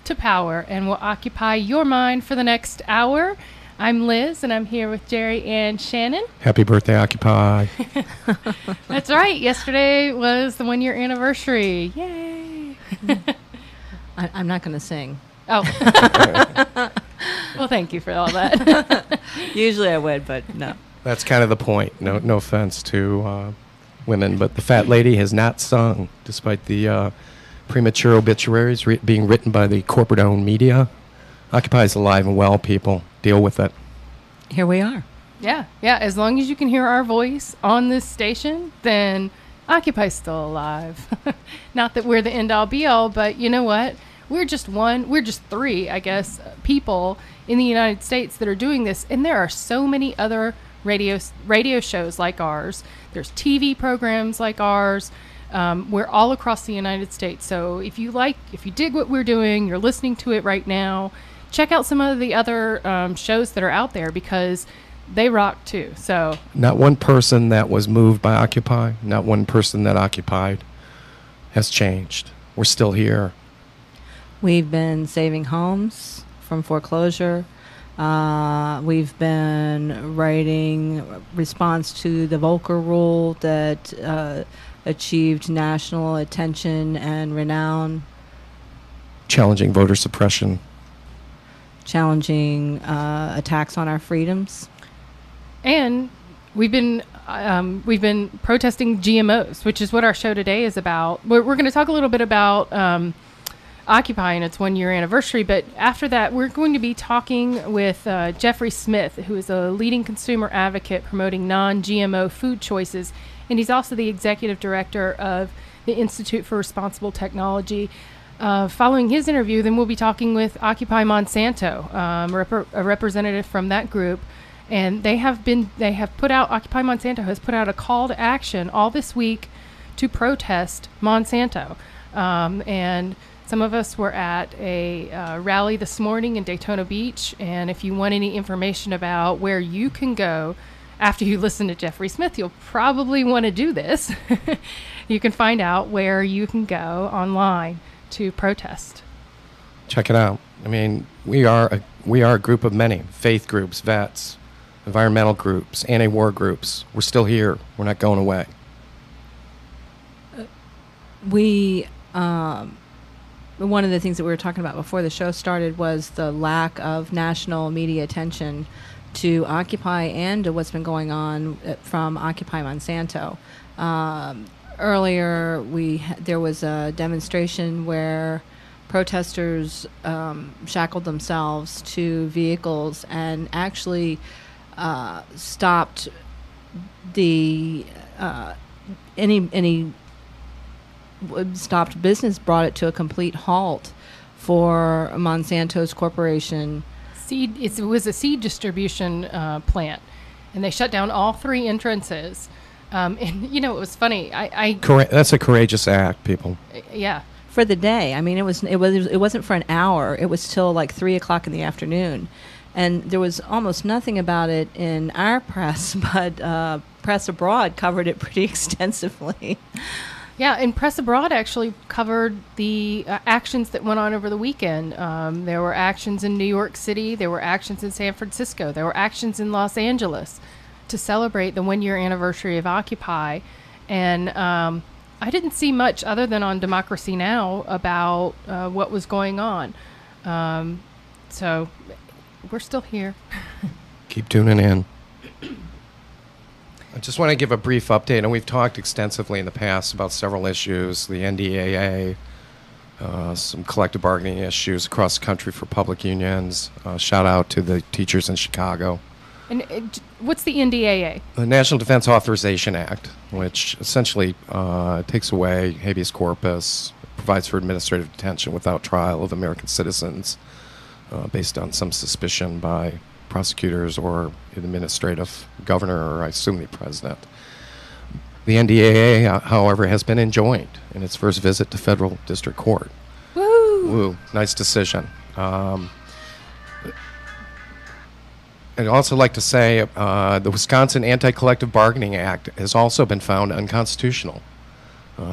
to power and will occupy your mind for the next hour. I'm Liz, and I'm here with Jerry and Shannon. Happy birthday, Occupy. That's right. Yesterday was the 1-year anniversary. Yay. I'm not going to sing. Oh. Well, thank you for all that. Usually I would, but no. That's kind of the point. No offense to women, but the fat lady has not sung, despite the premature obituaries being written by the corporate-owned media. Occupy is alive and well, people. Deal with it. Here we are. Yeah. As long as you can hear our voice on this station, then Occupy's still alive. Not that we're the end-all, be-all, but you know what? We're just three, I guess, people in the United States that are doing this, and there are so many other radio shows like ours. There's TV programs like ours. We're all across the United States. So if you dig what we're doing, you're listening to it right now, check out some of the other shows that are out there because they rock too. So not one person that was moved by Occupy, not one person that occupied has changed. We're still here. We've been saving homes from foreclosure. We've been writing response to the Volcker rule that achieved national attention and renown. Challenging voter suppression. Challenging attacks on our freedoms. And we've been protesting GMOs, which is what our show today is about. We're going to talk a little bit about Occupy and its 1-year anniversary, but after that, we're going to be talking with Jeffrey Smith, who is a leading consumer advocate promoting non-GMO food choices, and he's also the executive director of the Institute for Responsible Technology. Following his interview, then we'll be talking with Occupy Monsanto, a representative from that group, and Occupy Monsanto has put out a call to action all this week to protest Monsanto, and some of us were at a rally this morning in Daytona Beach, and if you want any information about where you can go after you listen to Jeffrey Smith, you'll probably want to do this. You can find out where you can go online to protest. Check it out. I mean, we are a group of many, faith groups, vets, environmental groups, anti-war groups. We're still here. We're not going away. One of the things that we were talking about before the show started was the lack of national media attention to Occupy and to what's been going on from Occupy Monsanto. Earlier, there was a demonstration where protesters shackled themselves to vehicles and actually stopped any stopped business, brought it to a complete halt for Monsanto's corporation. It was a seed distribution plant, and they shut down all 3 entrances. And you know, it was funny. That's a courageous act, people. Yeah. For the day. I mean, it wasn't for an hour. It was till like 3:00 in the afternoon, and there was almost nothing about it in our press, but Press Abroad covered it pretty extensively. Yeah, and Press Abroad actually covered the actions that went on over the weekend. There were actions in New York City. There were actions in San Francisco. There were actions in Los Angeles to celebrate the 1-year anniversary of Occupy. And I didn't see much other than on Democracy Now! About what was going on. So we're still here. Keep tuning in. I just want to give a brief update, and we've talked extensively in the past about several issues, the NDAA, some collective bargaining issues across the country for public unions. Shout out to the teachers in Chicago. And what's the NDAA? The National Defense Authorization Act, which essentially takes away habeas corpus, provides for administrative detention without trial of American citizens based on some suspicion by prosecutors or an administrative governor, or I assume the president. The NDAA, however, has been enjoined in its first visit to federal district court. Woo! Woo! Nice decision. I'd also like to say the Wisconsin Anti-Collective Bargaining Act has also been found unconstitutional.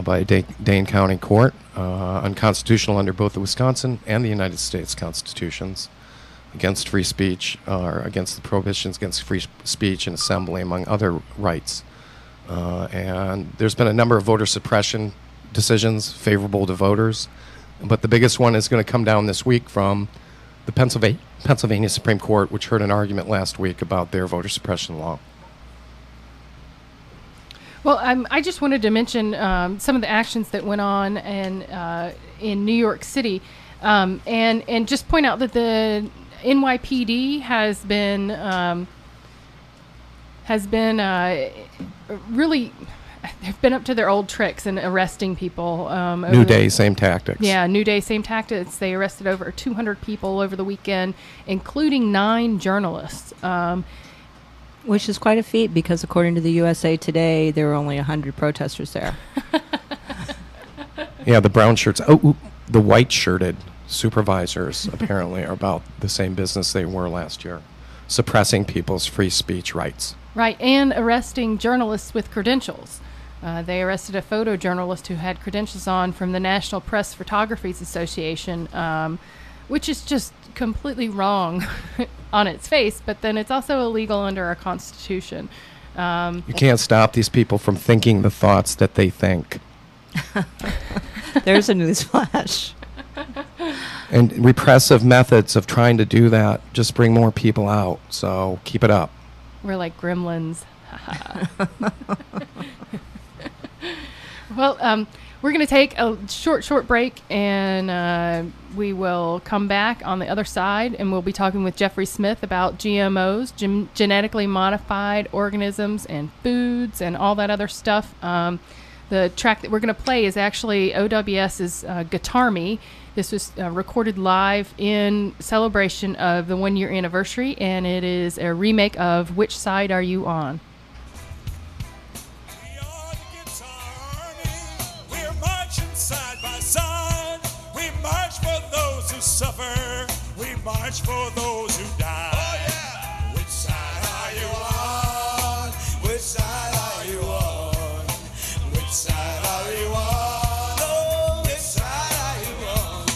by a Dane County court, unconstitutional under both the Wisconsin and the United States constitutions, against free speech, or against the prohibitions against free speech and assembly, among other rights. And there's been a number of voter suppression decisions favorable to voters, but the biggest one is going to come down this week from the Pennsylvania Supreme Court, which heard an argument last week about their voter suppression law. Well, I just wanted to mention some of the actions that went on in New York City, and just point out that the NYPD has been really, they've been up to their old tricks in arresting people. New day, same tactics. Yeah, new day, same tactics. They arrested over 200 people over the weekend, including 9 journalists. Which is quite a feat because, according to the USA Today, there were only 100 protesters there. Yeah, the brown shirts. The white-shirted supervisors apparently are about the same business they were last year, suppressing people's free speech rights. Right, and arresting journalists with credentials. They arrested a photojournalist who had credentials on from the National Press Photographers Association, which is just completely wrong on its face, but then it's also illegal under our Constitution. You can't stop these people from thinking the thoughts that they think. There's a newsflash. And repressive methods of trying to do that just bring more people out, so keep it up. We're like gremlins. Well, we're going to take a short break, and we will come back on the other side, and we'll be talking with Jeffrey Smith about GMOs, genetically modified organisms, and foods, and all that other stuff. The track that we're going to play is actually OWS's Guitar Me. This was recorded live in celebration of the 1-year anniversary, and it is a remake of Which Side Are You On? We are the Guitar Army. We're marching side by side. We march for those who suffer. We march for those who die. Oh, yeah. Which side are you on? Which side are you on? Which side are you on? Oh, which side are you on?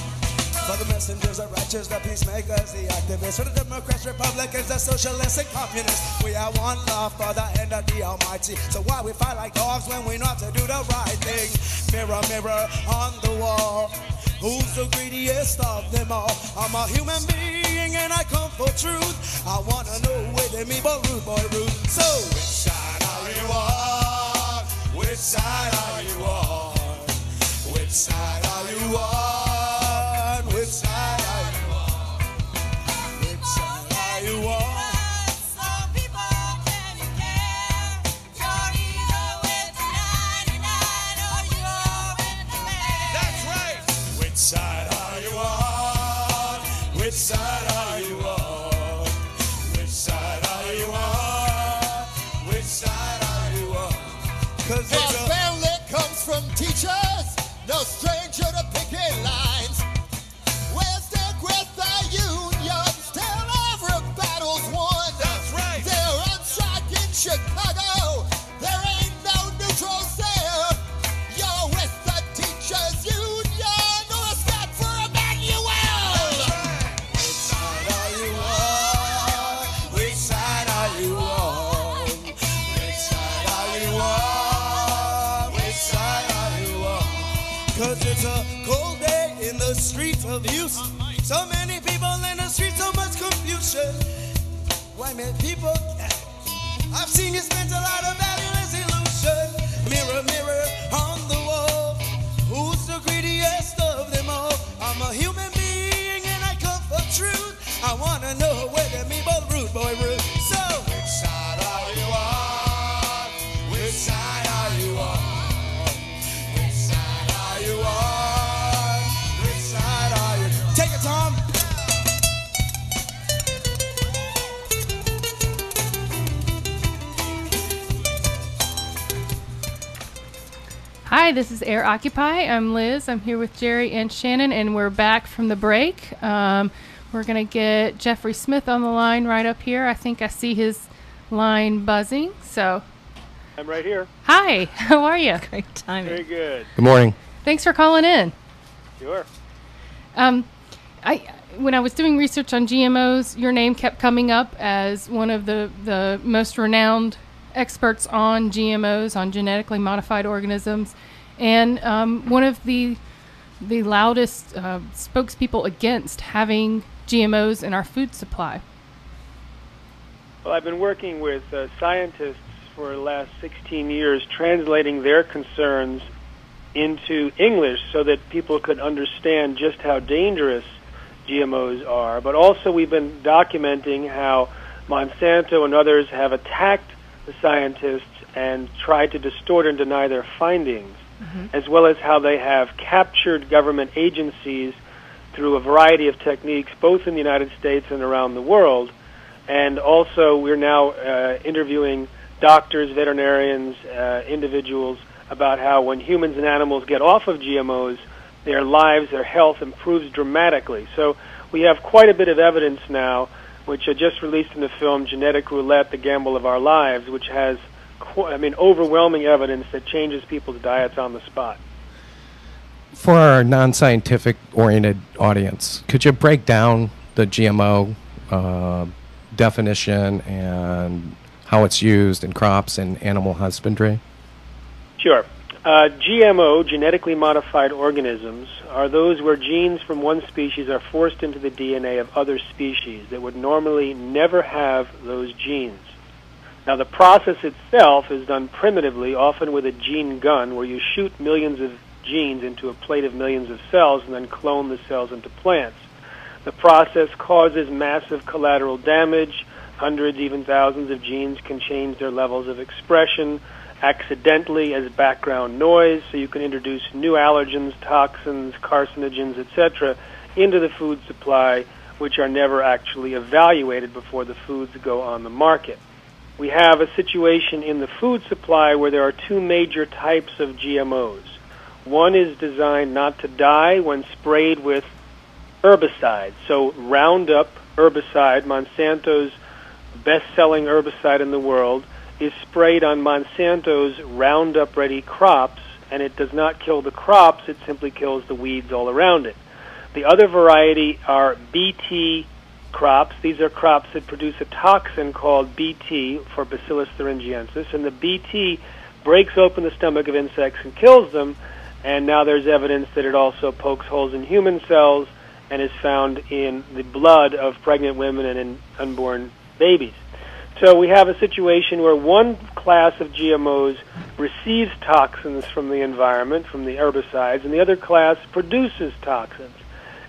For the messengers, the righteous, the peacemakers, the activists, for the Democrats, Republicans, the socialists, and communists. We are one love for the end of the Almighty. So why we fight like dogs when we know how to do the right thing? Mirror, mirror on the wall, who's the greediest of them all? I'm a human being and I come for truth. I wanna know whether me but rude boy rude. So which side are you on? Which side are you on? Which side are you on? Which side are you on? Which side are you on? Some people can you care? You're either with the 99 or you're with the man. That's right. Which side are you on? Which side are you on? Which side are you on? Which side are you on? 'Cause Our it's a family comes from teachers, no stranger to picking lines. We're stuck with the unions till every battle's won. That's right. They're on strike in Chicago. There ain't no neutrals there. You're with the teachers union. We're stuck for Emmanuel. Which side are you on? Which side are you on? Which side are you on? Which side are you on? 'Cause it's a cold day in the streets of Houston. So many people in the streets, so much confusion. Why, man, people, I've seen you spend a lot of valueless illusion. Mirror, mirror on the wall, who's the greediest of them all? I'm a human being and I come for truth. I wanna know whether me but rude boy rude. So which side are you on? Which side are you on? Which side are you on? Which side are you? Take it, Tom. Hi, this is AirOccupy. I'm Liz. I'm here with Jerry and Shannon, and we're back from the break. We're going to get Jeffrey Smith on the line right up here. I think I see his line buzzing. So, I'm right here. Hi, how are you? Great timing. Very good. Good morning. Thanks for calling in. Sure. When I was doing research on GMOs, your name kept coming up as one of the most renowned experts on GMOs, on genetically modified organisms, and one of the loudest spokespeople against having GMOs in our food supply. Well, I've been working with scientists for the last 16 years, translating their concerns into English so that people could understand just how dangerous GMOs are. But also we've been documenting how Monsanto and others have attacked the scientists and tried to distort and deny their findings, as well as how they have captured government agencies through a variety of techniques, both in the United States and around the world. And also we're now interviewing doctors, veterinarians, individuals about how when humans and animals get off of GMOs, their lives, their health improves dramatically. So we have quite a bit of evidence now, which I just released in the film Genetic Roulette, The Gamble of Our Lives, which has, overwhelming evidence that changes people's diets on the spot. For our non-scientific oriented audience, could you break down the GMO definition and how it's used in crops and animal husbandry? Sure. GMO, genetically modified organisms, are those where genes from one species are forced into the DNA of other species that would normally never have those genes. Now, the process itself is done primitively, often with a gene gun, where you shoot millions of genes into a plate of millions of cells and then clone the cells into plants. The process causes massive collateral damage. Hundreds, even thousands of genes can change their levels of expression accidentally as background noise, so you can introduce new allergens, toxins, carcinogens, etc. into the food supply, which are never actually evaluated before the foods go on the market. We have a situation in the food supply where there are two major types of GMOs. One is designed not to die when sprayed with herbicides. So Roundup herbicide, Monsanto's best-selling herbicide in the world, is sprayed on Monsanto's Roundup-ready crops, and it does not kill the crops, it simply kills the weeds all around it. The other variety are BT crops. These are crops that produce a toxin called BT, for Bacillus thuringiensis, and the BT breaks open the stomach of insects and kills them, and now there's evidence that it also pokes holes in human cells and is found in the blood of pregnant women and in unborn babies. So we have a situation where one class of GMOs receives toxins from the environment, from the herbicides, and the other class produces toxins.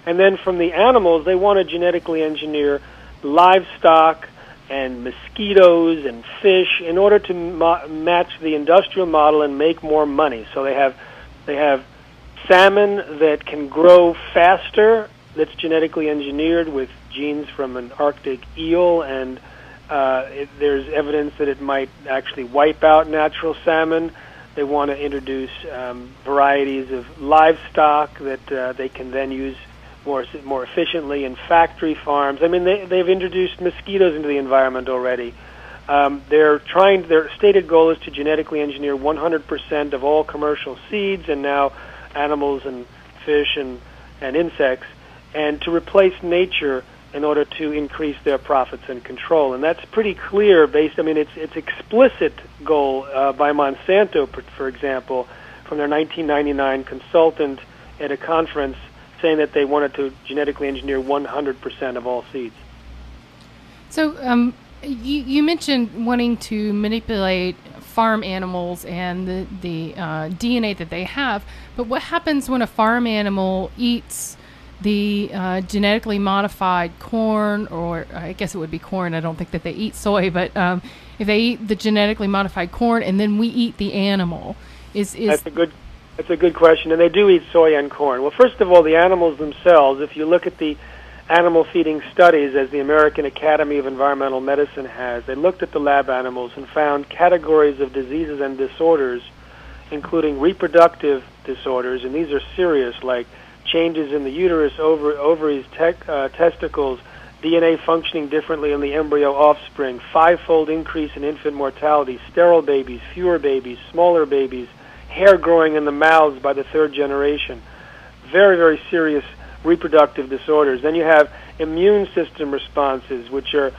And then from the animals, they want to genetically engineer livestock and mosquitoes and fish in order to match the industrial model and make more money. So they have salmon that can grow faster, that's genetically engineered with genes from an Arctic eel, and there's evidence that it might actually wipe out natural salmon. They want to introduce varieties of livestock that they can then use more efficiently in factory farms. I mean, they've introduced mosquitoes into the environment already. Their stated goal is to genetically engineer 100% of all commercial seeds and now animals and fish and insects, and to replace nature in order to increase their profits and control. And that's pretty clear it's explicit goal by Monsanto, for example, from their 1999 consultant at a conference saying that they wanted to genetically engineer 100% of all seeds. So you mentioned wanting to manipulate farm animals and the DNA that they have, but what happens when a farm animal eats the genetically modified corn, or I guess it would be corn, I don't think that they eat soy, but if they eat the genetically modified corn and then we eat the animal, is That's a good question, and they do eat soy and corn. Well, first of all, the animals themselves, if you look at the animal feeding studies, as the American Academy of Environmental Medicine has, they looked at the lab animals and found categories of diseases and disorders, including reproductive disorders, and these are serious, like changes in the uterus, ovaries, testicles, DNA functioning differently in the embryo offspring, 5-fold increase in infant mortality, sterile babies, fewer babies, smaller babies, hair growing in the mouths by the 3rd generation. Very, very serious reproductive disorders. Then you have immune system responses, which are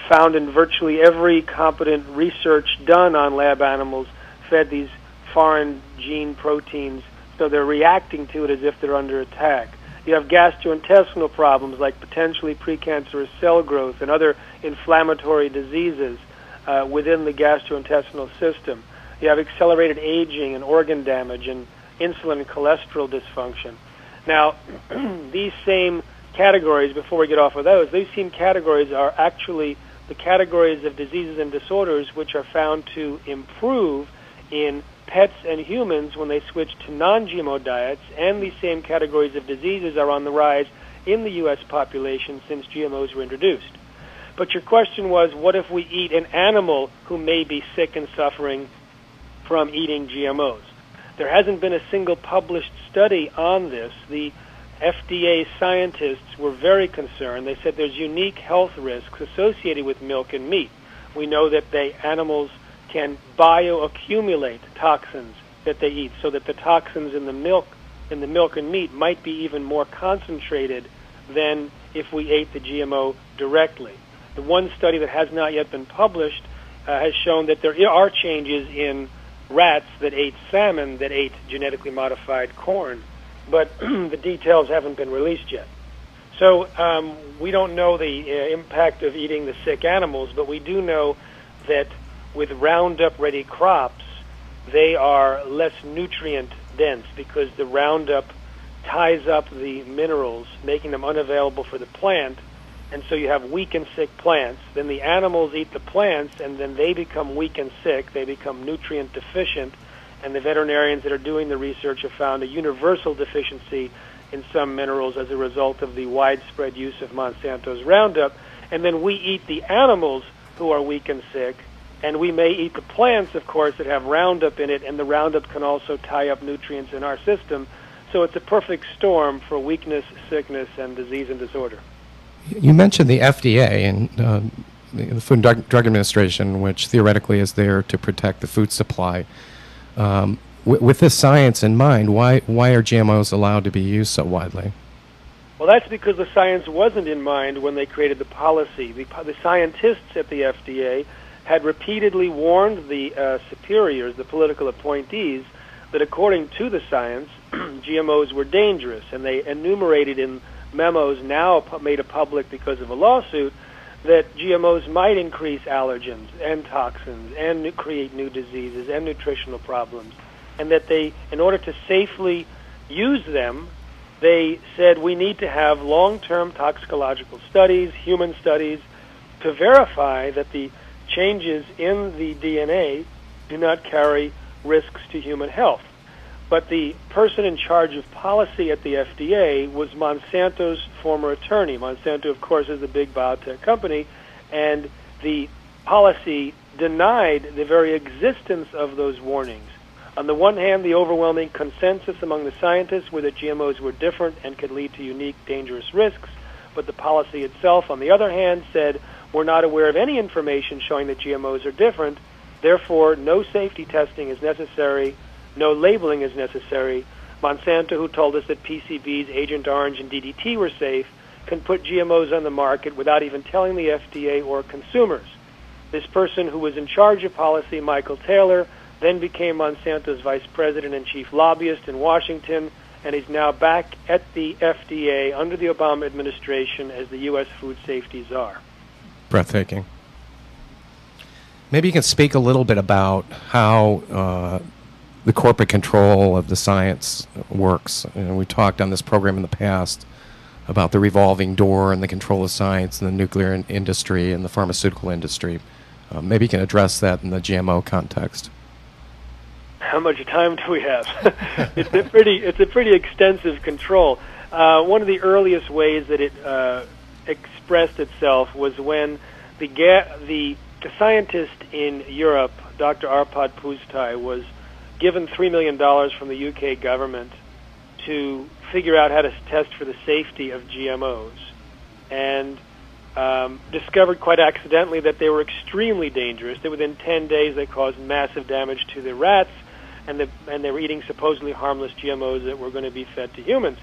found in virtually every competent research done on lab animals, fed these foreign gene proteins, so they're reacting to it as if they're under attack. You have gastrointestinal problems like potentially precancerous cell growth and other inflammatory diseases within the gastrointestinal system. You have accelerated aging and organ damage and insulin and cholesterol dysfunction. Now, these same categories, before we get off of those, these same categories are actually the categories of diseases and disorders which are found to improve in pets and humans when they switch to non-GMO diets, and these same categories of diseases are on the rise in the U.S. population since GMOs were introduced. But your question was, what if we eat an animal who may be sick and suffering from eating GMOs? There hasn't been a single published study on this. The FDA scientists were very concerned. They said there's unique health risks associated with milk and meat. We know that animals can bioaccumulate toxins that they eat, so that the toxins in the milk and meat might be even more concentrated than if we ate the GMO directly. The one study that has not yet been published has shown that there are changes in rats that ate salmon that ate genetically modified corn, but the details haven't been released yet. So we don't know the impact of eating the sick animals, but we do know that with Roundup-ready crops, they are less nutrient-dense because the Roundup ties up the minerals, making them unavailable for the plant, and so you have weak and sick plants. Then the animals eat the plants, and then they become weak and sick. They become nutrient deficient, and the veterinarians that are doing the research have found a universal deficiency in some minerals as a result of the widespread use of Monsanto's Roundup. And then we eat the animals who are weak and sick, and we may eat the plants, of course, that have Roundup in it, and the Roundup can also tie up nutrients in our system. So it's a perfect storm for weakness, sickness, and disease and disorder. You mentioned the FDA and the Food and Drug Administration, which theoretically is there to protect the food supply. With this science in mind, why are GMOs allowed to be used so widely? Well, that's because the science wasn't in mind when they created the policy. The scientists at the FDA had repeatedly warned the superiors, the political appointees, that according to the science, GMOs were dangerous, and they enumerated in memos now made public because of a lawsuit that GMOs might increase allergens and toxins and create new diseases and nutritional problems, and that they, in order to safely use them, they said we need to have long-term toxicological studies, human studies, to verify that the changes in the DNA do not carry risks to human health. But the person in charge of policy at the FDA was Monsanto's former attorney. Monsanto, of course, is the big biotech company, and the policy denied the very existence of those warnings. On the one hand, the overwhelming consensus among the scientists were that GMOs were different and could lead to unique, dangerous risks, but the policy itself, on the other hand, said we're not aware of any information showing that GMOs are different, therefore no safety testing is necessary, no labeling is necessary. Monsanto, who told us that PCBs, Agent Orange, and DDT were safe, can put GMOs on the market without even telling the FDA or consumers. This person who was in charge of policy, Michael Taylor, then became Monsanto's vice president and chief lobbyist in Washington, and he's now back at the FDA under the Obama administration as the U.S. food safety czar. Breathtaking. Maybe you can speak a little bit about how the corporate control of the science works. We talked on this program in the past about the revolving door and the control of science in the nuclear industry and the pharmaceutical industry. Maybe you can address that in the GMO context. How much time do we have? It's a pretty extensive control. One of the earliest ways that it expressed itself was when the scientist in Europe, Dr. Arpad Pusztai, was given $3 million from the UK government to figure out how to test for the safety of GMOs. And discovered quite accidentally that they were extremely dangerous, that within 10 days they caused massive damage to the rats, and they were eating supposedly harmless GMOs that were going to be fed to humans.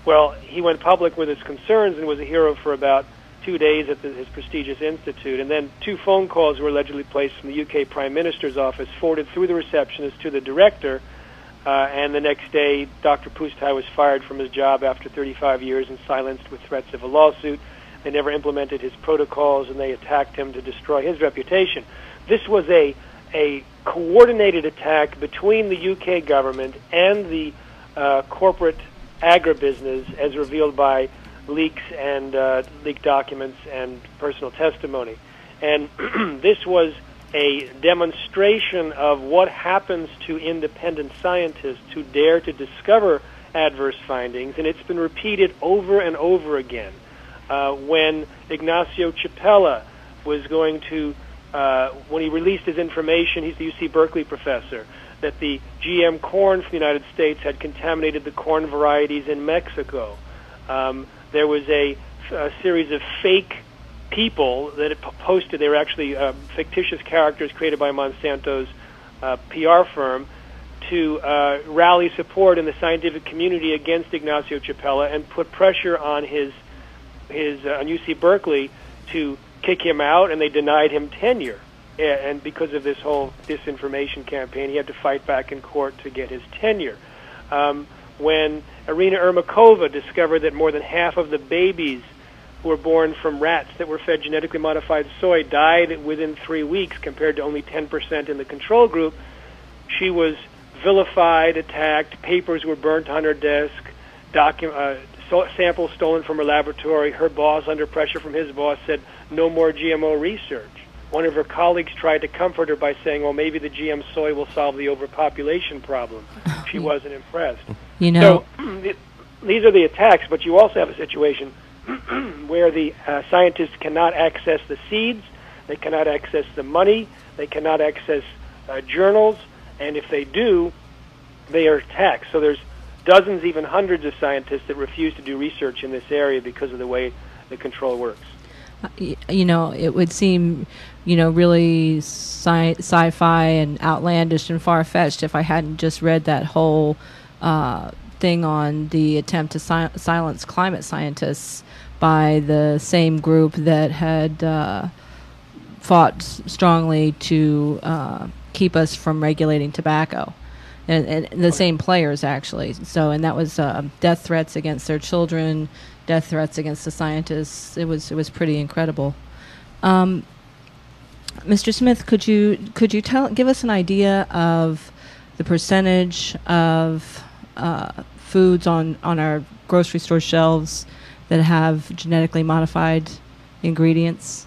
Well, he went public with his concerns and was a hero for about 2 days at his prestigious institute, and then 2 phone calls were allegedly placed from the UK Prime Minister's office, forwarded through the receptionist to the director, and the next day Dr. Pustai was fired from his job after 35 years and silenced with threats of a lawsuit. They never implemented his protocols, and they attacked him to destroy his reputation. This was a coordinated attack between the UK government and the corporate agribusiness, as revealed by leaks and leaked documents and personal testimony. And this was a demonstration of what happens to independent scientists who dare to discover adverse findings, and it's been repeated over and over again. When Ignacio Chapella was going to, when he released his information, he's the UC Berkeley professor, that the GM corn from the United States had contaminated the corn varieties in Mexico. There was a series of fake people that had posted, they were actually fictitious characters created by Monsanto's PR firm, to rally support in the scientific community against Ignacio Chapella and put pressure on on UC Berkeley to kick him out, and they denied him tenure. And because of this whole disinformation campaign, he had to fight back in court to get his tenure. When Irina Ermakova discovered that more than half of the babies who were born from rats that were fed genetically modified soy died within 3 weeks, compared to only 10% in the control group, she was vilified, attacked, papers were burnt on her desk, samples stolen from her laboratory. Her boss, under pressure from his boss, said no more GMO research. One of her colleagues tried to comfort her by saying, well, maybe the GM soy will solve the overpopulation problem. She wasn't impressed. You know, So these are the attacks, but you also have a situation where the scientists cannot access the seeds, they cannot access the money, they cannot access journals, and if they do, they are attacked. So there's dozens, even hundreds of scientists that refuse to do research in this area because of the way the control works. You know, it would seem, you know, really sci-fi and outlandish and far-fetched if I hadn't just read that whole thing on the attempt to silence climate scientists by the same group that had fought strongly to keep us from regulating tobacco. And the same players, actually. So, and that was death threats against their children, death threats against the scientists. It was pretty incredible. Mr. Smith, could you give us an idea of the percentage of foods on our grocery store shelves that have genetically modified ingredients?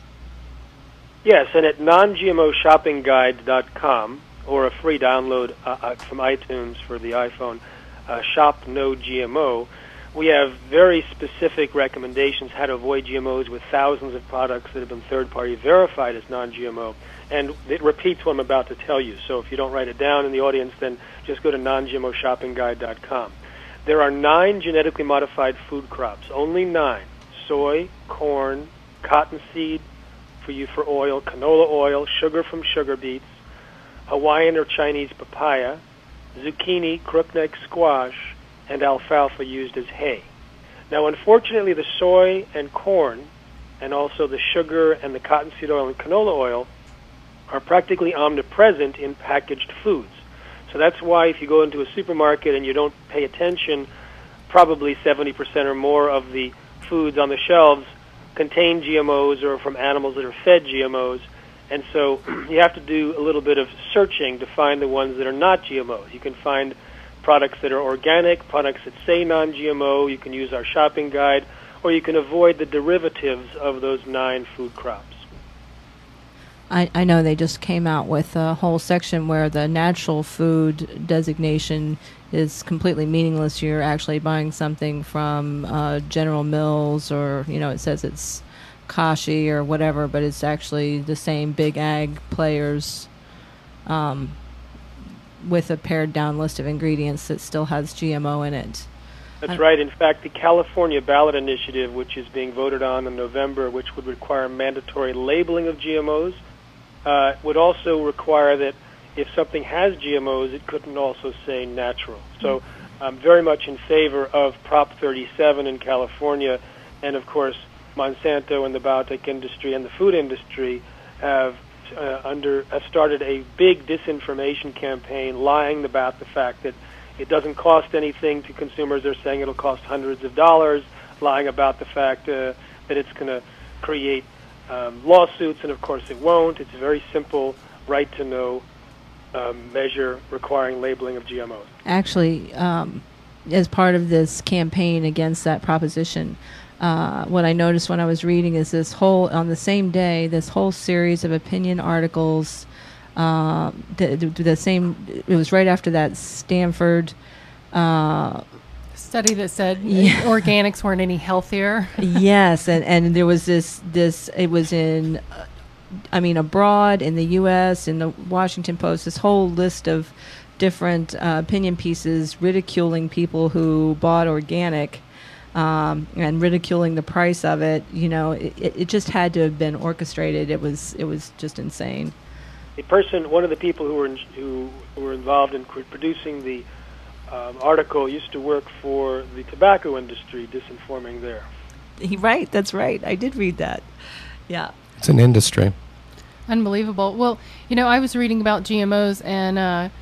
Yes, and at non-GMOshoppingguide.com, or a free download from iTunes for the iPhone, Shop No GMO, we have very specific recommendations how to avoid GMOs with thousands of products that have been third-party verified as non-GMO. And it repeats what I'm about to tell you. So if you don't write it down in the audience, then just go to non-GMOshoppingguide.com. There are 9 genetically modified food crops, only 9. Soy, corn, cottonseed for oil, canola oil, sugar from sugar beets, Hawaiian or Chinese papaya, zucchini, crookneck squash, and alfalfa used as hay. Now, unfortunately, the soy and corn, and also the sugar and the cottonseed oil and canola oil, are practically omnipresent in packaged foods. So that's why if you go into a supermarket and you don't pay attention, probably 70% or more of the foods on the shelves contain GMOs or are from animals that are fed GMOs. And so you have to do a little bit of searching to find the ones that are not GMOs. You can find products that are organic, products that say non-GMO. You can use our shopping guide, or you can avoid the derivatives of those 9 food crops. I know they just came out with a whole section where the natural food designation is completely meaningless. You're actually buying something from General Mills, or, you know, it says it's Kashi or whatever, but it's actually the same big ag players with a pared down list of ingredients that still has GMO in it. That's right. In fact, the California ballot initiative, which is being voted on in November, which would require mandatory labeling of GMOs, would also require that if something has GMOs, it couldn't also say natural. So I'm very much in favor of Prop 37 in California, and of course, Monsanto and the biotech industry and the food industry have started a big disinformation campaign, lying about the fact that it doesn't cost anything to consumers. They're saying it'll cost hundreds of dollars, lying about the fact that it's going to create lawsuits, and of course it won't. It's a very simple right-to-know measure requiring labeling of GMOs. Actually, as part of this campaign against that proposition, what I noticed when I was reading is on the same day, this whole series of opinion articles, it was right after that Stanford study that said organics weren't any healthier. Yes, and there was this it was in, abroad, in the U.S., in the Washington Post, this whole list of different opinion pieces ridiculing people who bought organic, and ridiculing the price of it. It just had to have been orchestrated. It was just insane. One of the people who were involved in producing the article used to work for the tobacco industry, disinforming there. Right, that's right. I did read that. Yeah. It's an industry. Unbelievable. Well, I was reading about GMOs, and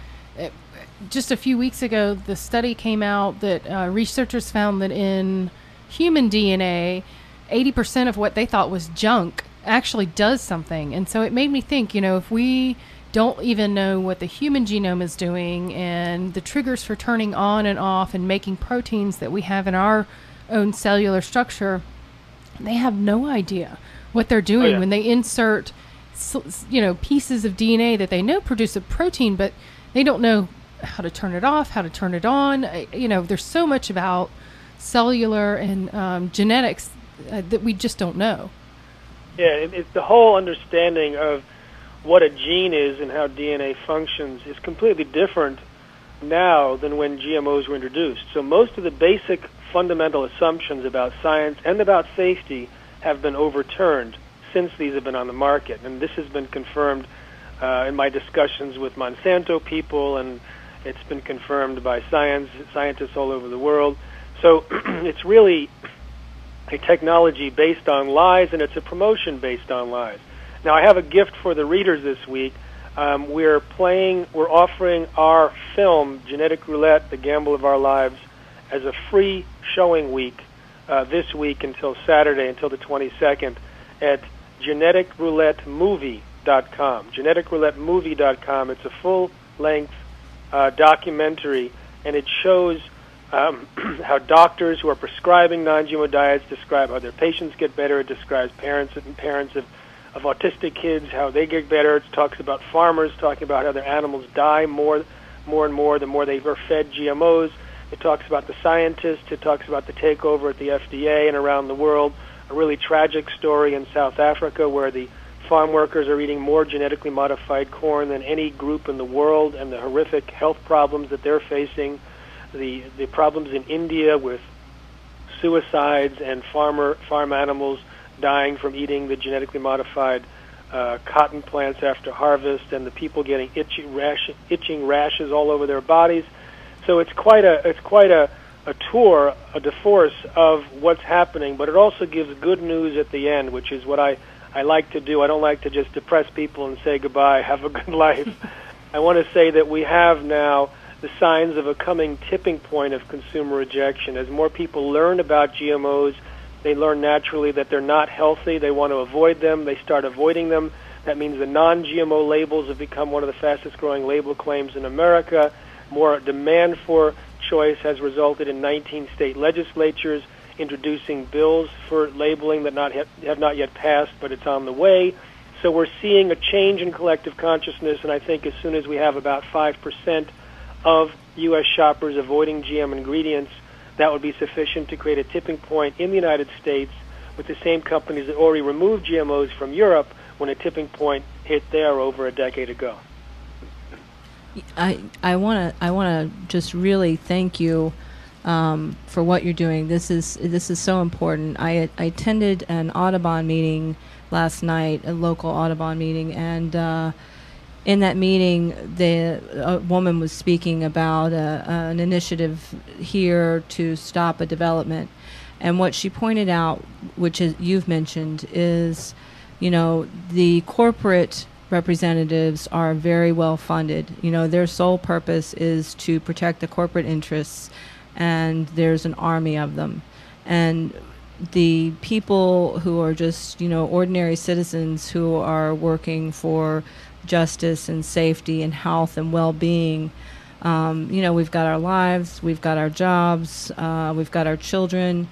just a few weeks ago, the study came out that researchers found that in human DNA, 80% of what they thought was junk actually does something. And so it made me think, if we don't even know what the human genome is doing and the triggers for turning on and off and making proteins that we have in our own cellular structure, they have no idea what they're doing when they insert, pieces of DNA that they know produce a protein, but they don't know how to turn it off, how to turn it on. There's so much about cellular and genetics that we just don't know. Yeah, it's the whole understanding of what a gene is and how DNA functions is completely different now than when GMOs were introduced. So most of the basic fundamental assumptions about science and about safety have been overturned since these have been on the market. And this has been confirmed in my discussions with Monsanto people, and it's been confirmed by scientists all over the world. So it's really a technology based on lies, and it's a promotion based on lies. Now, I have a gift for the readers this week. We're offering our film, Genetic Roulette, The Gamble of Our Lives, as a free showing week this week until Saturday, until the 22nd, at geneticroulettemovie.com. geneticroulettemovie.com. It's a full-length documentary, and it shows how doctors who are prescribing non-GMO diets describe how their patients get better. It describes parents of autistic kids, how they get better. It talks about farmers talking about how their animals die more and more the more they are fed GMOs. It talks about the scientists. It talks about the takeover at the FDA and around the world. A really tragic story in South Africa where the farm workers are eating more genetically modified corn than any group in the world, and the horrific health problems that they're facing. The problems in India with suicides and farm animals dying from eating the genetically modified cotton plants after harvest, and the people getting itching rashes all over their bodies. So it's quite a tour de force of what's happening, but it also gives good news at the end, which is what I like to do. I don't like to just depress people and say goodbye, have a good life. I want to say that we have now the signs of a coming tipping point of consumer rejection. As more people learn about GMOs, they learn naturally that they're not healthy. They want to avoid them. They start avoiding them. That means the non-GMO labels have become one of the fastest-growing label claims in America. More demand for choice has resulted in 19 state legislatures introducing bills for labeling that have not yet passed, but it's on the way. So we're seeing a change in collective consciousness, and I think as soon as we have about 5% of U.S. shoppers avoiding GM ingredients, that would be sufficient to create a tipping point in the United States with the same companies that already removed GMOs from Europe when a tipping point hit there over a decade ago. I want to just really thank you for what you're doing. This is so important. I attended an Audubon meeting last night, a local Audubon meeting, and in that meeting, a woman was speaking about an initiative here to stop a development. And what she pointed out, which is, you've mentioned, is, the corporate representatives are very well funded. Their sole purpose is to protect the corporate interests, and there's an army of them. And the people who are just, ordinary citizens who are working for justice and safety and health and well-being, we've got our lives, we've got our jobs, we've got our children.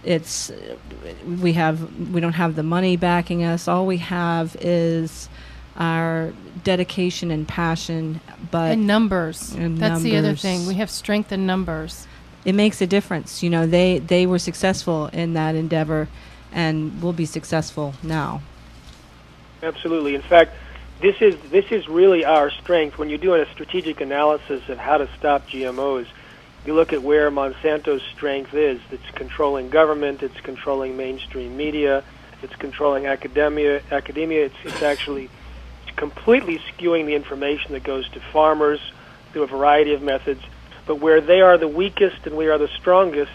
We don't have the money backing us. All we have is our dedication and passion, and numbers. That's the other thing. We have strength in numbers. It makes a difference. They were successful in that endeavor, and will be successful now. Absolutely. In fact, this is really our strength. When you're doing a strategic analysis of how to stop GMOs, you look at where Monsanto's strength is. It's controlling government. It's controlling mainstream media. It's controlling academia. It's actually completely skewing the information that goes to farmers through a variety of methods. But where they are the weakest and we are the strongest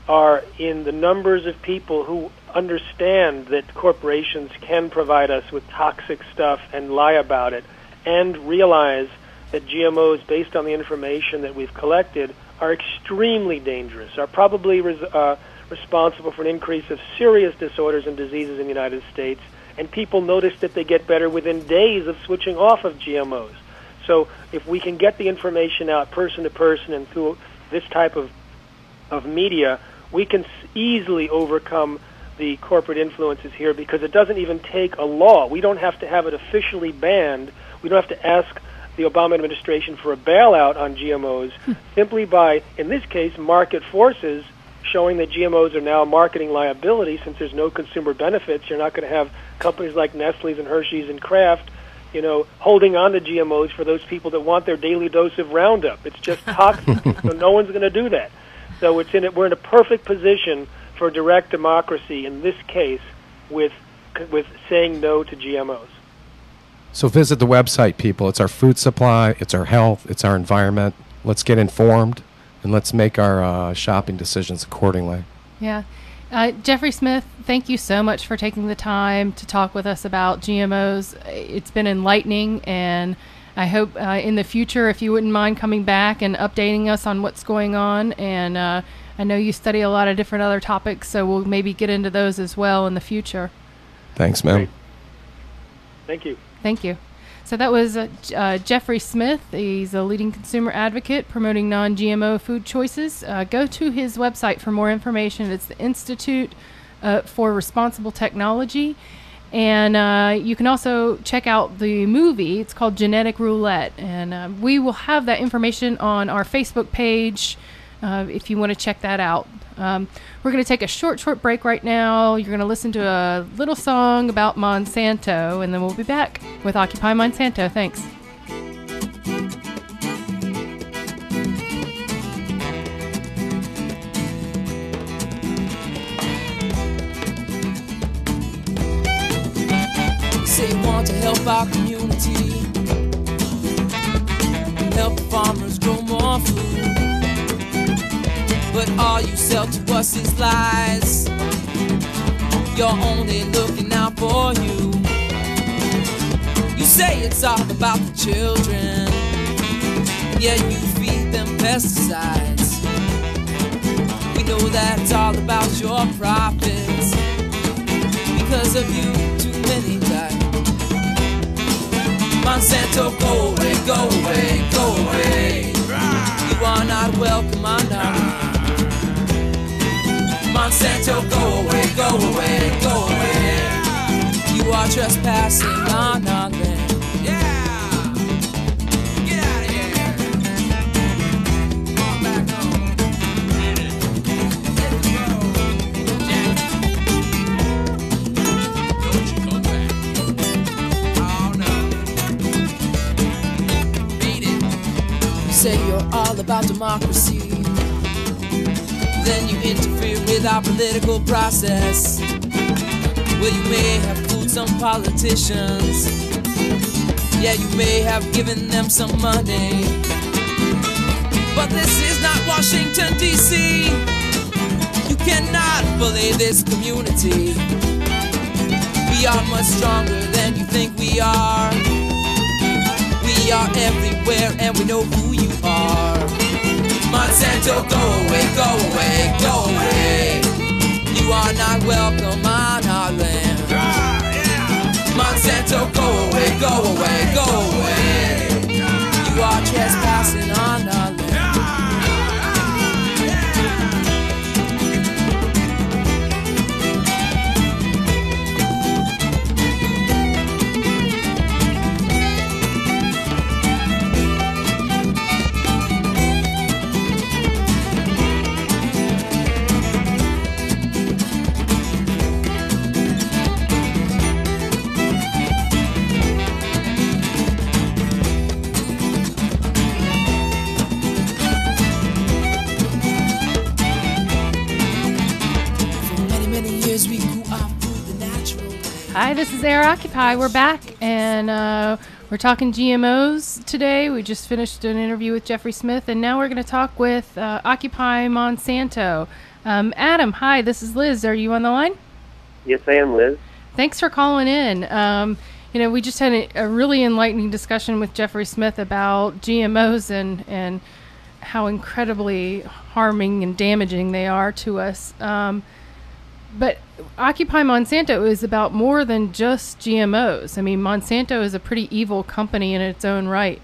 are in the numbers of people who understand that corporations can provide us with toxic stuff and lie about it, and realize that GMOs, based on the information that we've collected, are extremely dangerous, are probably responsible for an increase of serious disorders and diseases in the United States, and people notice that they get better within days of switching off of GMOs. So if we can get the information out person to person and through this type of media, we can easily overcome the corporate influences here, because it doesn't even take a law. We don't have to have it officially banned. We don't have to ask the Obama administration for a bailout on GMOs, simply by, in this case, market forces showing that GMOs are now a marketing liability. Since there's no consumer benefits, you're not going to have companies like Nestle's and Hershey's and Kraft, holding on to GMOs for those people that want their daily dose of Roundup. It's just toxic, so no one's going to do that. So we're in a perfect position for direct democracy in this case with saying no to GMOs. So visit the website, people. It's our food supply, it's our health, it's our environment. Let's get informed, and let's make our shopping decisions accordingly. Yeah. Jeffrey Smith, thank you so much for taking the time to talk with us about GMOs. It's been enlightening, and I hope in the future, if you wouldn't mind coming back and updating us on what's going on. And I know you study a lot of different other topics, so we'll maybe get into those as well in the future. Thanks, ma'am. Thank you. Thank you. So that was Jeffrey Smith. He's a leading consumer advocate promoting non-GMO food choices. Go to his website for more information. It's the Institute for Responsible Technology. And you can also check out the movie. It's called Genetic Roulette. And we will have that information on our Facebook page if you want to check that out. We're going to take a short break right now. You're going to listen to a little song about Monsanto, and then we'll be back with Occupy Monsanto. Thanks. Say you want to help our community, help the farmers grow more food. But all you sell to us is lies. You're only looking out for you. You say it's all about the children, yet you feed them pesticides. We know that it's all about your profits. Because of you, too many die. Monsanto, go away, go away, go away. You are not welcome on our land. Monsanto, go away, go away, go away. You are trespassing on our land. Yeah! Get out of here! Come on back home. Hit the road. Jack. Don't you go back. Oh no. Beat it. You say you're all about democracy, then you interfere with our political process. Well, you may have fooled some politicians. Yeah, you may have given them some money. But this is not Washington, D.C. You cannot bully this community. We are much stronger than you think we are. We are everywhere and we know who you are. Monsanto, go away, go away, go away. You are not welcome on our land. Monsanto, go away, go away, go away. You are trespassing on our land. Hi, this is AirOccupy. We're back, and we're talking GMOs today. We just finished an interview with Jeffrey Smith, and now we're going to talk with Occupy Monsanto. Adam, hi, this is Liz. Are you on the line? Yes, I am, Liz. Thanks for calling in. We just had a really enlightening discussion with Jeffrey Smith about GMOs and how incredibly harming and damaging they are to us. But Occupy Monsanto is about more than just GMOs. I mean, Monsanto is a pretty evil company in its own right.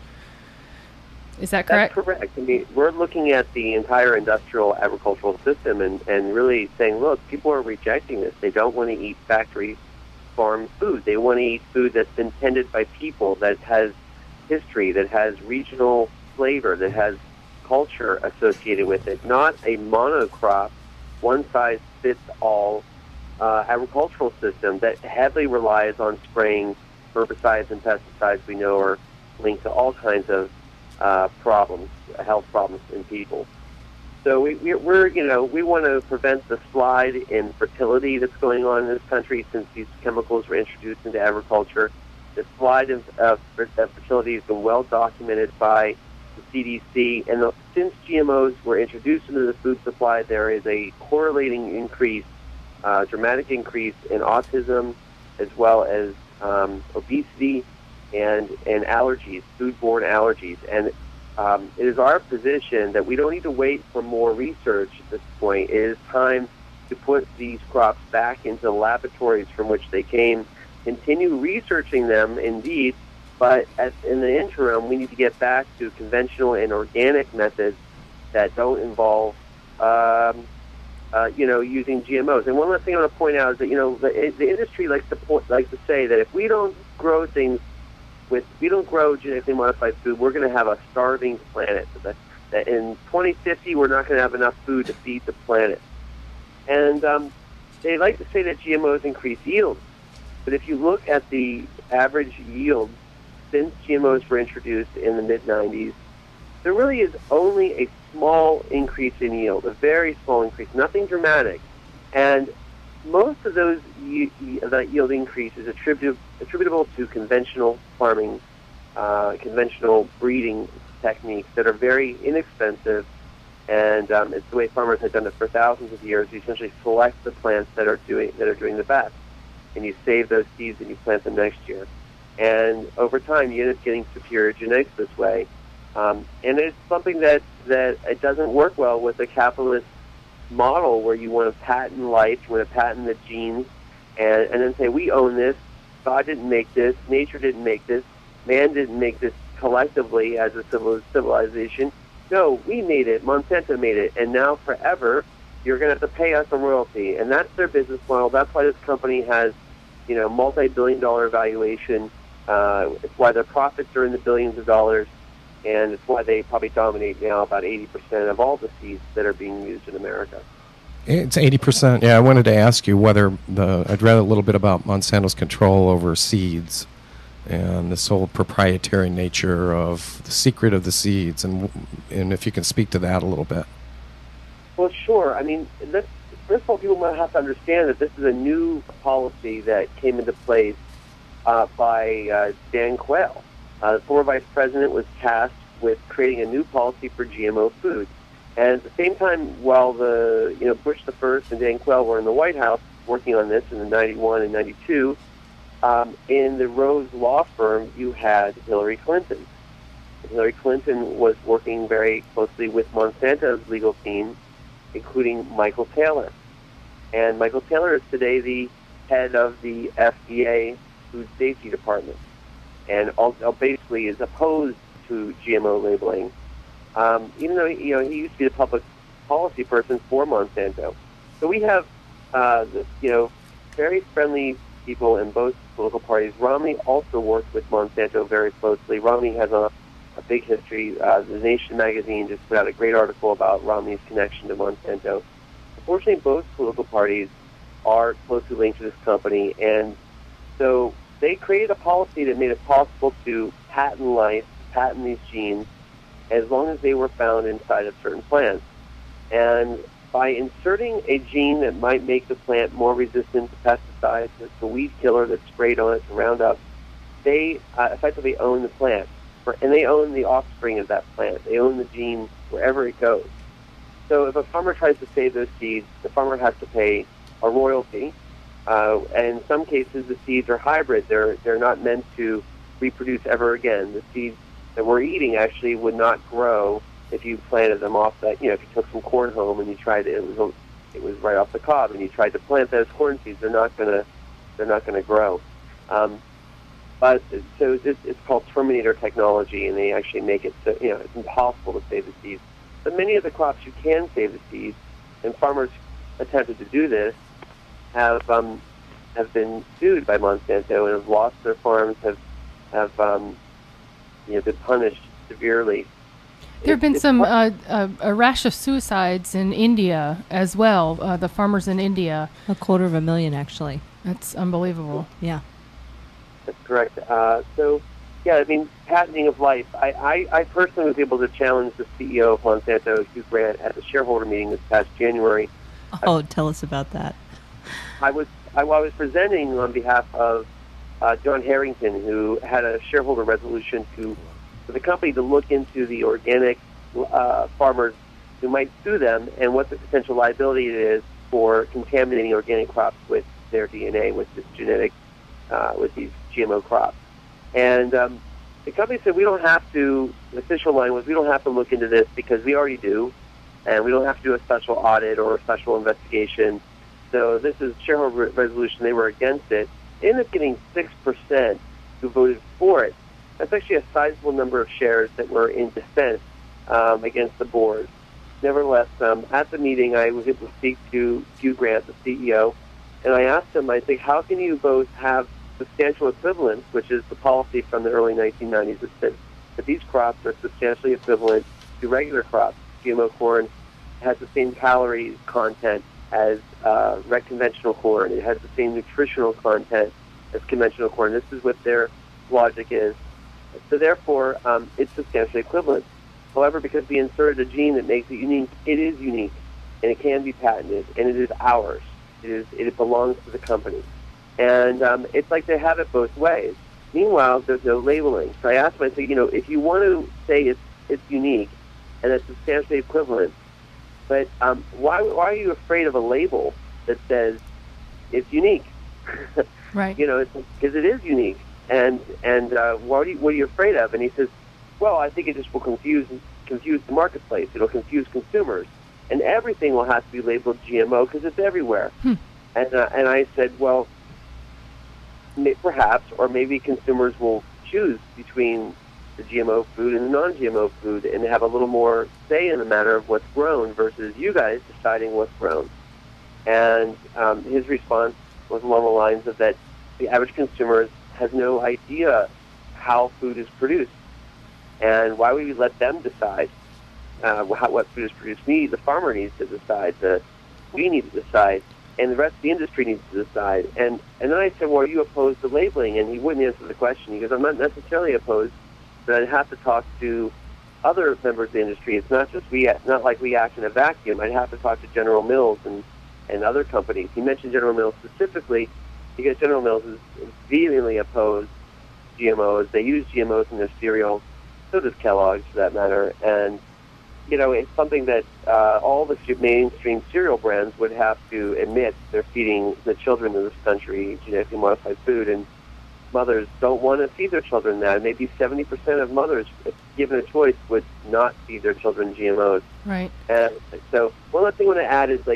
Is that correct? That's correct. I mean, we're looking at the entire industrial agricultural system and really saying, look, people are rejecting this. They don't want to eat factory farm food. They want to eat food that's been tended by people, that has history, that has regional flavor, that has culture associated with it, not a monocrop, one-size-fits-all agricultural system that heavily relies on spraying herbicides and pesticides we know are linked to all kinds of problems, health problems in people. So we want to prevent the slide in fertility that's going on in this country since these chemicals were introduced into agriculture. The slide of fertility has been well documented by the CDC, and since GMOs were introduced into the food supply, there is a correlating increase, dramatic increase in autism, as well as obesity and allergies, foodborne allergies. And it is our position that we don't need to wait for more research at this point. It is time to put these crops back into the laboratories from which they came, continue researching them indeed, but in the interim, we need to get back to conventional and organic methods that don't involve, using GMOs. And one last thing I want to point out is that, the industry likes to say that if we don't grow genetically modified food, we're going to have a starving planet. That in 2050, we're not going to have enough food to feed the planet. And they like to say that GMOs increase yield. But if you look at the average yield since GMOs were introduced in the mid-90s, there really is only a small increase in yield, a very small increase, nothing dramatic. And most of those that yield increase is attributable to conventional farming, conventional breeding techniques that are very inexpensive, and it's the way farmers have done it for thousands of years. You essentially select the plants that are doing the best, and you save those seeds and you plant them next year. And over time, you end up getting superior genetics this way. And it's something that it doesn't work well with a capitalist model where you want to patent life, you want to patent the genes, and then say, we own this, God didn't make this, nature didn't make this, man didn't make this collectively as a civilization. No, we made it, Monsanto made it, and now forever, you're going to have to pay us a royalty. And that's their business model. That's why this company has, multi-billion-dollar valuation. It's why their profits are in the billions of dollars, and it's why they probably dominate now about 80% of all the seeds that are being used in America. It's 80%. Yeah, I wanted to ask you whether I'd read a little bit about Monsanto's control over seeds and this whole proprietary nature of the secret of the seeds, and if you can speak to that a little bit. Well, sure. I mean, first of all, people might have to understand that this is a new policy that came into place by Dan Quayle. The former vice president was tasked with creating a new policy for GMO food. And at the same time, while Bush the First and Dan Quayle were in the White House working on this in the 91 and 92, in the Rose law firm, you had Hillary Clinton. Hillary Clinton was working very closely with Monsanto's legal team, including Michael Taylor. And Michael Taylor is today the head of the FDA Food Safety Department, and basically is opposed to GMO labeling, even though he used to be the public policy person for Monsanto. So we have very friendly people in both political parties. Romney also worked with Monsanto very closely. Romney has a big history. The Nation magazine just put out a great article about Romney's connection to Monsanto. Unfortunately, both political parties are closely linked to this company, and so they created a policy that made it possible to patent these genes, as long as they were found inside of certain plants. And by inserting a gene that might make the plant more resistant to pesticides, it's a weed killer that's sprayed on it to Roundup, they effectively own the plant. And they own the offspring of that plant. They own the gene wherever it goes. So if a farmer tries to save those seeds, the farmer has to pay a royalty. And in some cases, the seeds are hybrid. They're not meant to reproduce ever again. The seeds that we're eating actually would not grow if you planted them off that. If you took some corn home and you tried it was right off the cob, and you tried to plant those corn seeds, they're not gonna grow. But so it's called Terminator technology, and they actually make it so it's impossible to save the seeds. But many of the crops you can save the seeds, and farmers attempted to do this have been sued by Monsanto and have lost their farms, have been punished severely. There have been some a rash of suicides in India as well. The farmers in India. 250,000 actually. That's unbelievable. Yeah. That's correct. Patenting of life. I personally was able to challenge the CEO of Monsanto, Hugh Grant, at the shareholder meeting this past January. Oh, tell us about that. I was presenting on behalf of John Harrington, who had a shareholder resolution for the company to look into the organic farmers who might sue them and what the potential liability it is for contaminating organic crops with their DNA, with this genetic, with these GMO crops. And the company said, we don't have to, the official line was, we don't have to look into this because we already do, and we don't have to do a special audit or a special investigation. So this is shareholder resolution. They were against it. They ended up getting 6% who voted for it. That's actually a sizable number of shares that were in dissent against the board. Nevertheless, at the meeting, I was able to speak to Hugh Grant, the CEO, and I asked him, I think, how can you both have substantial equivalence, which is the policy from the early 1990s that said that these crops are substantially equivalent to regular crops. GMO corn has the same calorie content as conventional corn. It has the same nutritional content as conventional corn. This is what their logic is. So therefore, it's substantially equivalent. However, because we inserted a gene that makes it unique, it is unique, and it can be patented, and it is ours. It belongs to the company. And it's like they have it both ways. Meanwhile, there's no labeling. So I asked them, I said, if you want to say it's unique and it's substantially equivalent, but why are you afraid of a label that says it's unique? Right. Because it is unique. And what are you afraid of? And he says, well, I think it just will confuse the marketplace. It'll confuse consumers, and everything will have to be labeled GMO because it's everywhere. And I said, well, perhaps, or maybe consumers will choose between the GMO food and the non-GMO food and have a little more say in the matter of what's grown versus you guys deciding what's grown. And his response was along the lines of that the average consumer has no idea how food is produced. And why would we let them decide what food is produced? The farmer needs to decide. We need to decide. And the rest of the industry needs to decide. And then I said, well, are you opposed to labeling? And he wouldn't answer the question. He goes, I'm not necessarily opposed, but I'd have to talk to other members of the industry. It's not just not like we act in a vacuum. I'd have to talk to General Mills and other companies. He mentioned General Mills specifically because General Mills is vehemently opposed to GMOs. They use GMOs in their cereal. So does Kellogg's, for that matter. And it's something that all the mainstream cereal brands would have to admit they're feeding the children of this country genetically modified food, and mothers don't want to feed their children that. Maybe 70% of mothers, if given a choice, would not feed their children GMOs. Right. And so one other thing I want to add is,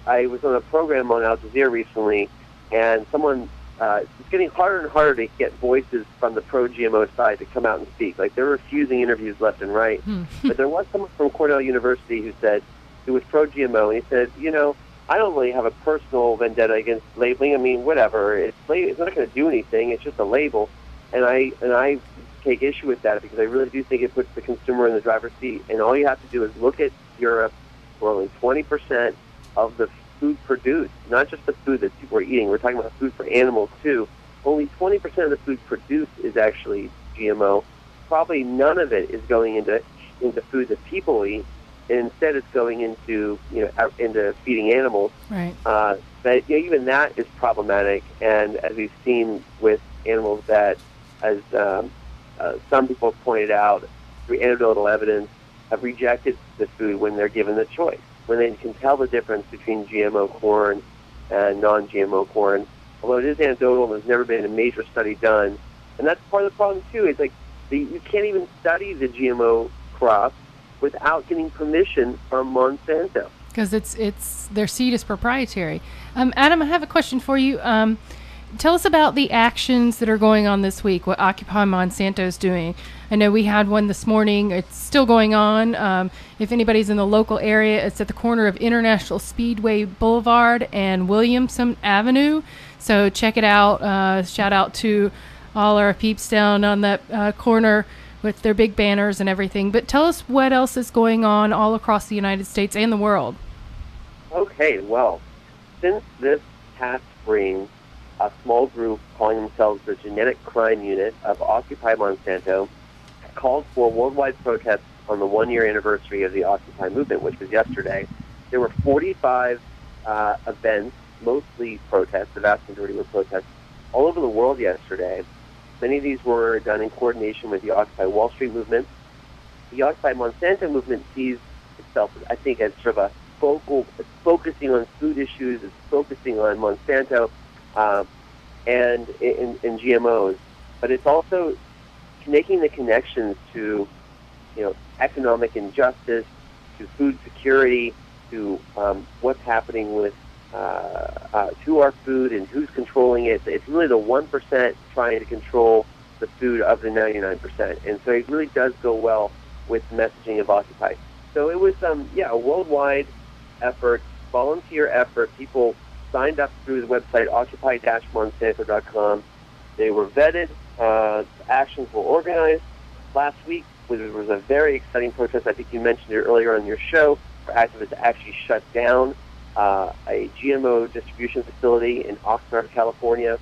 I was on a program on Al Jazeera recently, and someone, it's getting harder and harder to get voices from the pro-GMO side to come out and speak. Like, they're refusing interviews left and right. But there was someone from Cornell University who was pro-GMO, and he said, I don't really have a personal vendetta against labeling. I mean, whatever. It's not going to do anything. It's just a label. And I take issue with that because I really do think it puts the consumer in the driver's seat. And all you have to do is look at Europe, where only 20% of the food produced, not just the food that people are eating, we're talking about food for animals too, only 20% of the food produced is actually GMO. Probably none of it is going into food that people eat. Instead, it's going into feeding animals. Right. But even that is problematic, and as we've seen with animals that, as some people have pointed out, through anecdotal evidence, have rejected the food when they're given the choice, when they can tell the difference between GMO corn and non-GMO corn. Although it is anecdotal, there's never been a major study done, and that's part of the problem too. It's like you can't even study the GMO crop without getting permission from Monsanto. Because it's their seed is proprietary. Adam, I have a question for you. Tell us about the actions that are going on this week, what Occupy Monsanto is doing. I know we had one this morning. It's still going on. If anybody's in the local area, it's at the corner of International Speedway Boulevard and Williamson Avenue. So check it out. Shout out to all our peeps down on that corner with their big banners and everything. But tell us what else is going on all across the United States and the world. Okay, well, since this past spring, a small group calling themselves the Genetic Crime Unit of Occupy Monsanto called for worldwide protests on the one-year anniversary of the Occupy movement, which was yesterday. There were 45 events, mostly protests, the vast majority were protests, all over the world yesterday. Many of these were done in coordination with the Occupy Wall Street movement. The Occupy Monsanto movement sees itself, I think, as sort of it's focusing on food issues, it's focusing on Monsanto and in GMOs, but it's also making the connections to, economic injustice, to food security, to what's happening with to our food and who's controlling it. It's really the 1% trying to control the food of the 99%, and so it really does go well with the messaging of Occupy. So it was, a worldwide effort, volunteer effort. People signed up through the website occupy-monsanto.com. They were vetted. Actions were organized. Last week there was a very exciting protest. I think you mentioned it earlier on your show, where activists actually shut down a GMO distribution facility in Oxnard, California.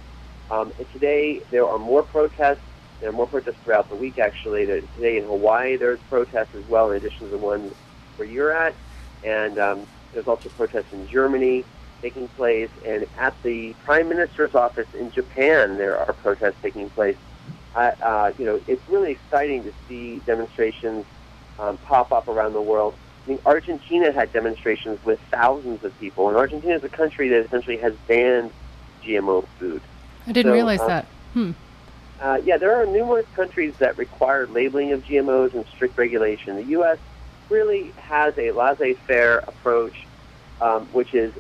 And today there are more protests. There are more protests throughout the week, actually. Today in Hawaii there's protests as well, in addition to the one where you're at. And there's also protests in Germany taking place. And at the Prime Minister's office in Japan, there are protests taking place. It's really exciting to see demonstrations pop up around the world. I mean, Argentina had demonstrations with thousands of people, and Argentina is a country that essentially has banned GMO food. I didn't realize that. There are numerous countries that require labeling of GMOs and strict regulation. The U.S. really has a laissez-faire approach, which is,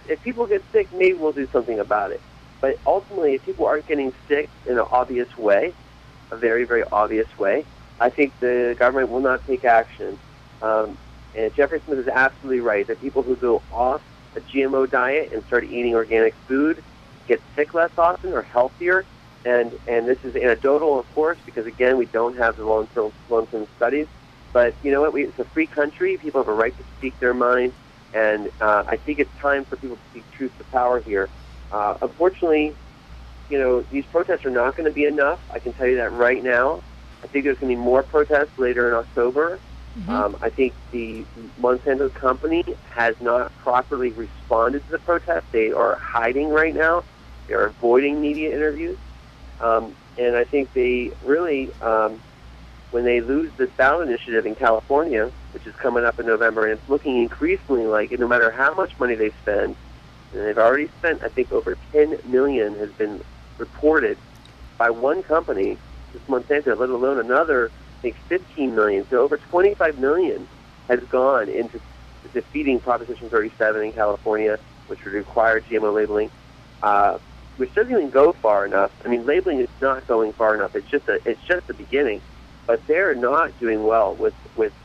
if people get sick, maybe we'll do something about it. But ultimately, if people aren't getting sick in an obvious way, a very, very obvious way, I think the government will not take action. And Jeffrey Smith is absolutely right that people who go off a GMO diet and start eating organic food get sick less often or healthier. And this is anecdotal, of course, because, again, we don't have the long-term studies. But you know what? It's a free country. People have a right to speak their mind. And I think it's time for people to speak truth to power here. Unfortunately, these protests are not going to be enough. I can tell you that right now. I think there's going to be more protests later in October. I think the Monsanto company has not properly responded to the protest. They are hiding right now. They are avoiding media interviews. And I think they really, when they lose this ballot initiative in California, which is coming up in November, and it's looking increasingly like no matter how much money they spend, and they've already spent, I think, over $10 million has been reported by one company, this Monsanto, let alone another, I think, $15 million. So over $25 million has gone into defeating Proposition 37 in California, which would require GMO labeling, which doesn't even go far enough. I mean, labeling is not going far enough. It's just the beginning. But they're not doing well with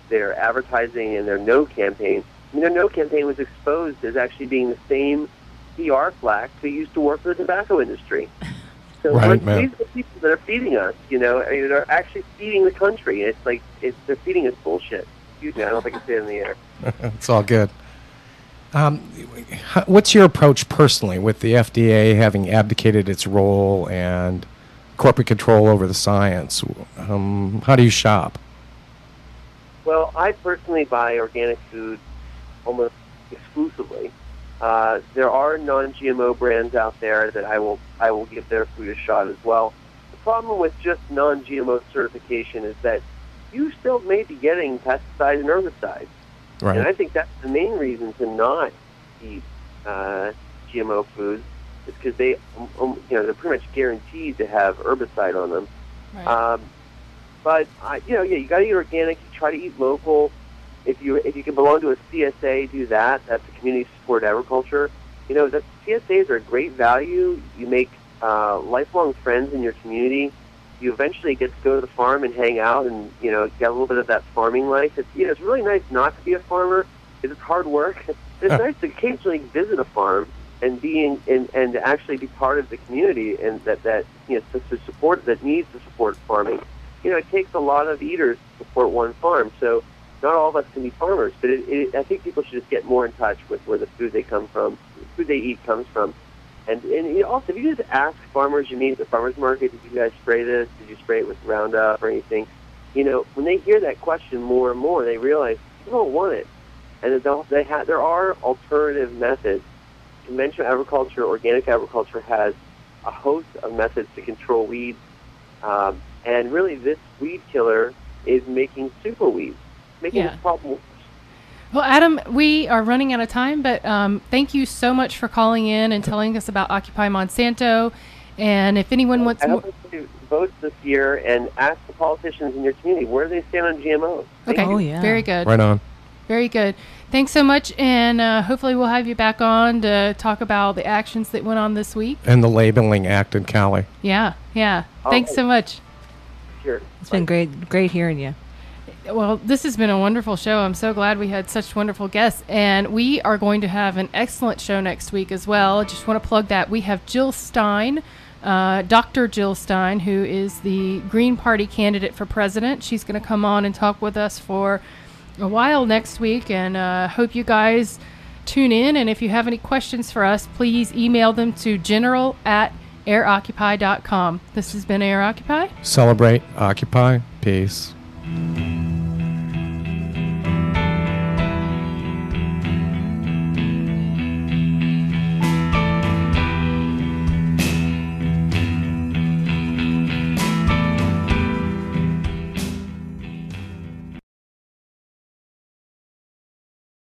their advertising and their No campaign. I mean, their No campaign was exposed as actually being the same PR flack who used to work for the tobacco industry. So Right, these man. are the people that are feeding us, I mean, they're actually feeding the country. It's like they're feeding us bullshit. Excuse me, I don't think I can say it in the air. It's all good. What's your approach personally with the FDA having abdicated its role and corporate control over the science? How do you shop? Well, I personally buy organic food almost exclusively. There are non-GMO brands out there that I will give their food a shot as well. The problem with just non-GMO certification is that you still may be getting pesticides and herbicides. Right. And I think that's the main reason to not eat GMO foods is because they're pretty much guaranteed to have herbicide on them. Right. But you got to eat organic. You try to eat local. If you can belong to a CSA, do that. That's a community support agriculture. The CSAs are a great value. You make lifelong friends in your community. You eventually get to go to the farm and hang out, and get a little bit of that farming life. It's really nice not to be a farmer because it's hard work. It's nice to occasionally visit a farm and and actually be part of the community, and that to support that needs to support farming. It takes a lot of eaters to support one farm, so not all of us can be farmers. But I think people should just get more in touch with where the food they come from, the food they eat comes from. And also, if you just ask farmers you meet at the farmers market, did you guys spray this? Did you spray it with Roundup or anything? When they hear that question more and more, they realize people don't want it. And there are alternative methods. Conventional agriculture, organic agriculture has a host of methods to control weeds. And really, this weed killer is making super weeds, making this problem worse. Well, Adam, we are running out of time, but thank you so much for calling in and telling us about Occupy Monsanto. And if anyone wants I more... hope to vote this year and ask the politicians in your community, where do they stand on GMOs? Thank Okay, you. yeah. very good. Right on. Very good. Thanks so much, and hopefully we'll have you back on to talk about the actions that went on this week. And the Labeling Act in Cali. Yeah. Thanks right. so much. Sure. It's been great hearing you. Well, this has been a wonderful show. I'm so glad we had such wonderful guests. And we are going to have an excellent show next week as well. I just want to plug that. We have Jill Stein, Dr. Jill Stein, who is the Green Party candidate for president. She's going to come on and talk with us for a while next week. And hope you guys tune in. And if you have any questions for us, please email them to general@airoccupy.com. This has been AirOccupy. Celebrate, occupy, peace.